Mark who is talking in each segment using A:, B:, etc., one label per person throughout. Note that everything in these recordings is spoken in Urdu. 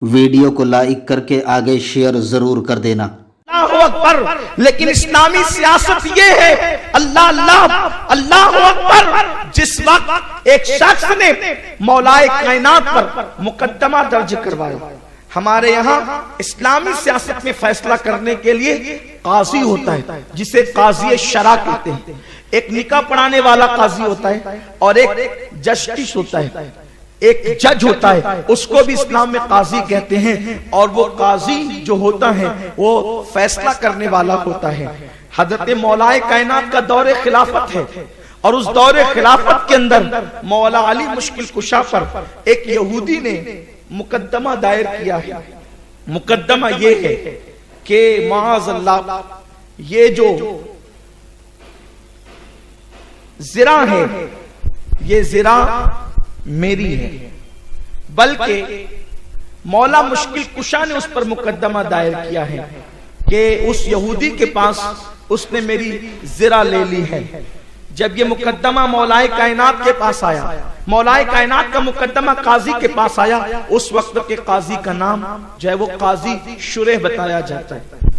A: ویڈیو کو لائک کر کے آگے شیئر ضرور کر دینا۔
B: اللہ اکبر۔ لیکن اسلامی سیاست یہ ہے اللہ اللہ اللہ اکبر۔ جس وقت ایک شخص نے مولائے کائنات پر مقدمہ درج کروایا، ہمارے یہاں اسلامی سیاست میں فیصلہ کرنے کے لیے قاضی ہوتا ہے جسے قاضی شرع کہتے ہیں، ایک نکاح پڑھانے والا قاضی ہوتا ہے اور ایک جسٹس ہوتا ہے، ایک جج ہوتا ہے، اس کو بھی اسلام میں قاضی کہتے ہیں۔ اور وہ قاضی جو ہوتا ہے وہ فیصلہ کرنے والا ہوتا ہے۔ حضرت مولائے کائنات کا دور خلافت ہے اور اس دور خلافت کے اندر مولا علی مشکل کشا پر ایک یہودی نے مقدمہ دائر کیا ہے۔ مقدمہ یہ ہے کہ معاذ اللہ یہ جو زرا ہے یہ زرا میری ہے، بلکہ مولا مشکل کشا نے اس پر مقدمہ دائر کیا ہے کہ اس یہودی کے پاس اس نے میری زرا لے لی ہے۔ جب یہ مقدمہ مولائے کائنات کے پاس آیا، مولائے کائنات کا مقدمہ قاضی کے پاس آیا، اس وقت کے قاضی کا نام جو ہے وہ قاضی شرح بتایا جاتا ہے۔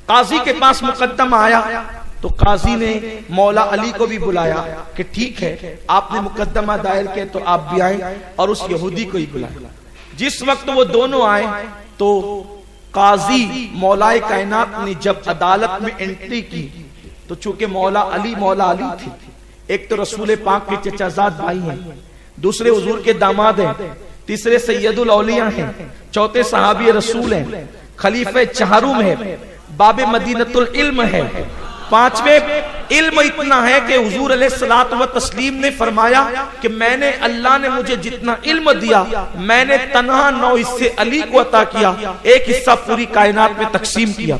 B: قاضی کے پاس مقدمہ آیا تو قاضی نے مولا علی کو بھی بلایا کہ ٹھیک ہے آپ نے مقدمہ دائر کیا تو آپ بھی آئیں، اور اس یہودی کو ہی بلایا۔ جس وقت وہ دونوں آئے تو قاضی مولائے کائنات نے جب عدالت میں انٹری کی تو چونکہ مولا علی تھے، ایک تو رسول پاک کے چچا زاد بھائی ہیں، دوسرے حضور کے داماد ہیں، تیسرے سید الاولیاء ہیں، چوتھے صحابی رسول ہیں، خلیفہ چہارم ہے، باب مدینۃ العلم ہے، پانچویں علم اتنا ہے کہ حضور علیہ الصلوۃ والتسلیم نے فرمایا کہ میں نے اللہ نے مجھے جتنا علم دیا میں نے تنہا 9 حصے علی کو عطا کیا، ایک حصہ پوری کائنات میں تقسیم کیا۔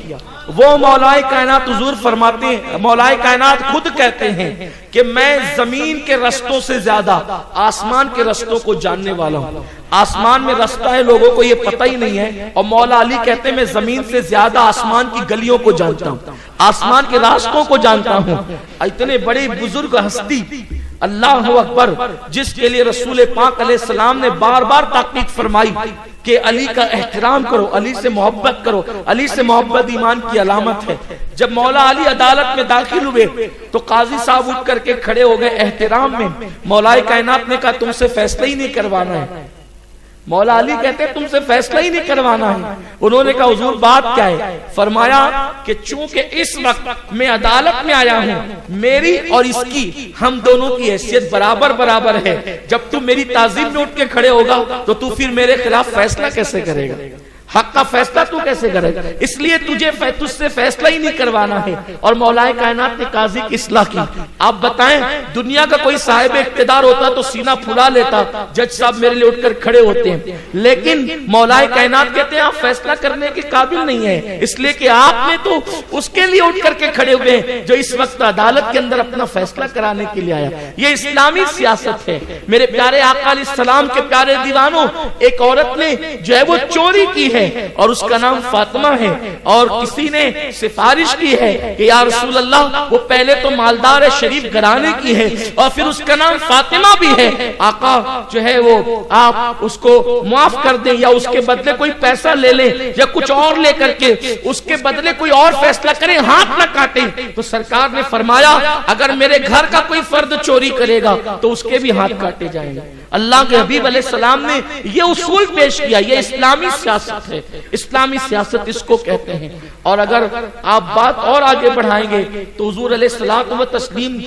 B: وہ مولائے کائنات حضور فرماتے ہیں، مولائے کائنات خود کہتے ہیں کہ میں زمین کے رستوں سے زیادہ آسمان کے رستوں کو جاننے والا ہوں۔ آسمان میں رستہ ہے لوگوں کو یہ پتہ ہی نہیں ہے، اور مولا علی کہتے ہیں میں زمین سے زیادہ آسمان کی گلیوں کو جانتا ہوں، آسمان کے راستوں کو جانتا ہوں۔ اتنے بڑے بزرگ ہستی اللہ اکبر جس کے لیے رسول پاک علیہ السلام نے بار بار تاکید فرمائی کہ علی کا احترام کرو، علی سے محبت کرو، علی سے محبت ایمان کی علامت ہے۔ جب مولا علی عدالت میں داخل ہوئے تو قاضی صاحب اٹھ کر کے کھڑے ہو گئے احترام میں۔ مولائے کائنات نے کہا تم سے فیصلہ ہی نہیں کروانا ہے۔ مولا علی کہتے ہیں تم سے فیصلہ ہی نہیں کروانا ہے۔ انہوں نے کہا حضور بات کیا ہے؟ فرمایا کہ چونکہ اس وقت میں عدالت میں آیا ہوں، میری اور اس کی ہم دونوں کی حیثیت برابر ہے، جب تم میری تعظیم میں اٹھ کے کھڑے ہوگا تو تو پھر میرے خلاف فیصلہ کیسے کرے گا؟ حق کا فیصلہ تو کیسے کرے گا؟ اس لیے تجھ سے فیصلہ ہی نہیں کروانا ہے۔ اور مولائے کائنات نے قاضی کی اصلاح کی۔ آپ بتائیں دنیا کا کوئی صاحب اقتدار ہوتا تو سینہ پھلا لیتا، جج صاحب میرے لیے اٹھ کر کھڑے ہوتے ہیں، لیکن مولائے کائنات کہتے ہیں آپ فیصلہ کرنے کے قابل نہیں ہیں، اس لیے کہ آپ نے تو اس کے لیے اٹھ کر کے کھڑے ہوئے ہیں جو اس وقت عدالت کے اندر اپنا فیصلہ کرانے کے لیے آیا۔ یہ اسلامی سیاست ہے۔ میرے پیارے آقا علیہ السلام کے پیارے دیوانوں، ایک عورت نے جو ہے وہ چوری کی ہے اور اس کا نام فاطمہ ہے، اور کسی نے سفارش کی ہے کہ یا رسول اللہ وہ پہلے تو مالدار ہے، شریف گھرانے کی ہے، اور پھر اس کا نام فاطمہ بھی ہے، آقا جو ہے وہ آپ اس کو معاف کر دیں یا اس کے بدلے کوئی پیسہ لے لیں یا کچھ اور لے کر کے اس کے بدلے کوئی اور فیصلہ کریں، ہاتھ نہ کاٹیں۔ تو سرکار نے فرمایا اگر میرے گھر کا کوئی فرد چوری کرے گا تو اس کے بھی ہاتھ کاٹے جائیں گے۔ اللہ کے حبیب علیہ السلام نے یہ اصول پیش کیا۔ یہ اسلامی سیاست ہے، اسلامی سیاست اس کو کہتے ہیں۔ اور اگر آپ بات اور آگے بڑھائیں گے تو حضور علیہ الصلوۃ والتسلیم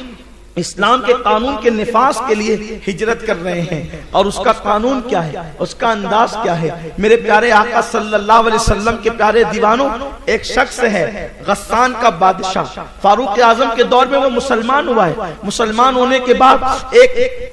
B: اسلام کے قانون کے نفاذ کے لیے ہجرت کر رہے ہیں، اور اس کا قانون کیا ہے، اس کا انداز کیا ہے؟ میرے پیارے آقا صلی اللہ علیہ وسلم کے پیارے دیوانوں، ایک شخص ہے غسان کا بادشاہ، فاروق اعظم کے دور میں وہ مسلمان ہوا ہے۔ مسلمان ہونے کے بعد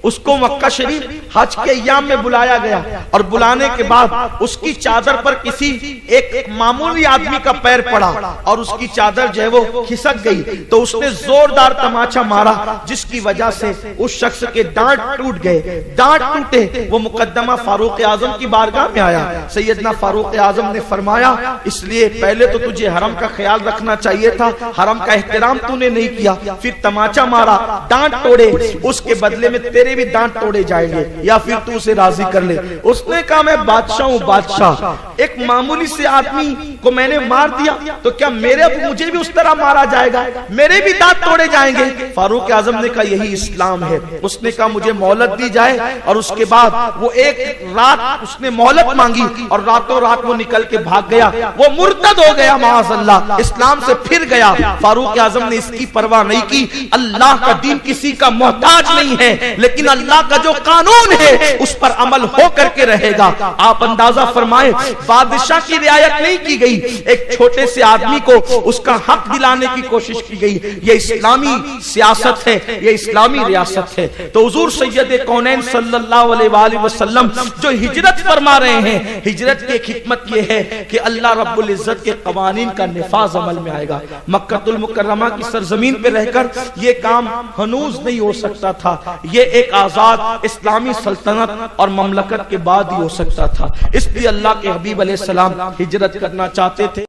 B: اس کو مکہ شریف حج کے ایام میں بلایا گیا، اور بلانے کے بعد اس کی چادر پر کسی ایک معمولی آدمی کا پیر پڑا اور اس کی چادر جو ہے وہ کھسک گئی، تو اس نے زوردار تماچا مارا، جس کی وجہ سے اس شخص کے دانت ٹوٹ گئے، دانت ٹوٹے، وہ مقدمہ فاروق اعظم کی بارگاہ میں آیا۔ سیدنا فاروق اعظم نے فرمایا اس لیے پہلے تو تجھے حرم کا خیال رکھنا چاہیے تھا، حرم کا احترام تو نے نہیں کیا، پھر تماچا مارا، دانت توڑے، اس کے بدلے میں تیرے بھی دانت توڑے جائیں گے، یا پھر تو اسے راضی کر لے۔ اس نے کہا میں بادشاہ ہوں بادشاہ، ایک معمولی سے آدمی کو میں نے مار دیا تو کیا مجھے بھی اس طرح مارا جائے گا، میرے بھی دانت توڑے جائیں گے؟ فاروق اعظم نے کہا یہی اسلام ہے۔ اس نے کہا مجھے مہلت دی جائے، اور اس کے بعد وہ ایک رات اس نے مہلت مانگی اور راتوں رات وہ نکل کے بھاگ گیا، وہ مرتد ہو گیا معاذ اللہ، اسلام سے پھر گیا۔ فاروق اعظم نے اس کی پرواہ نہیں کی، اللہ کا دین کسی کا محتاج نہیں ہے، لیکن اللہ کا جو قانون ہے اس پر عمل ہو کر کے رہے گا۔ آپ اندازہ فرمائیں بادشاہ کی رعایت نہیں کی گئی، ایک چھوٹے سے آدمی کو اس کا حق دلانے کی کوشش کی گئی۔ یہ اسلامی سیاست ہے، یہ اسلامی ریاست ہے۔ تو حضور سید کونین صلی اللہ علیہ وآلہ وسلم جو ہجرت فرما رہے ہیں، ہجرت کی ایک حکمت یہ ہے کہ اللہ رب العزت کے قوانین کا نفاذ عمل میں آئے گا۔ مکہ المکرمہ کی سرزمین پہ رہ کر یہ کام ہنوز نہیں ہو سکتا تھا، یہ ایک آزاد اسلامی سلطنت اور مملکت کے بعد ہی ہو سکتا تھا۔ اس لیے اللہ کے حبیب علیہ السلام ہجرت کرنا چاہتے تھے۔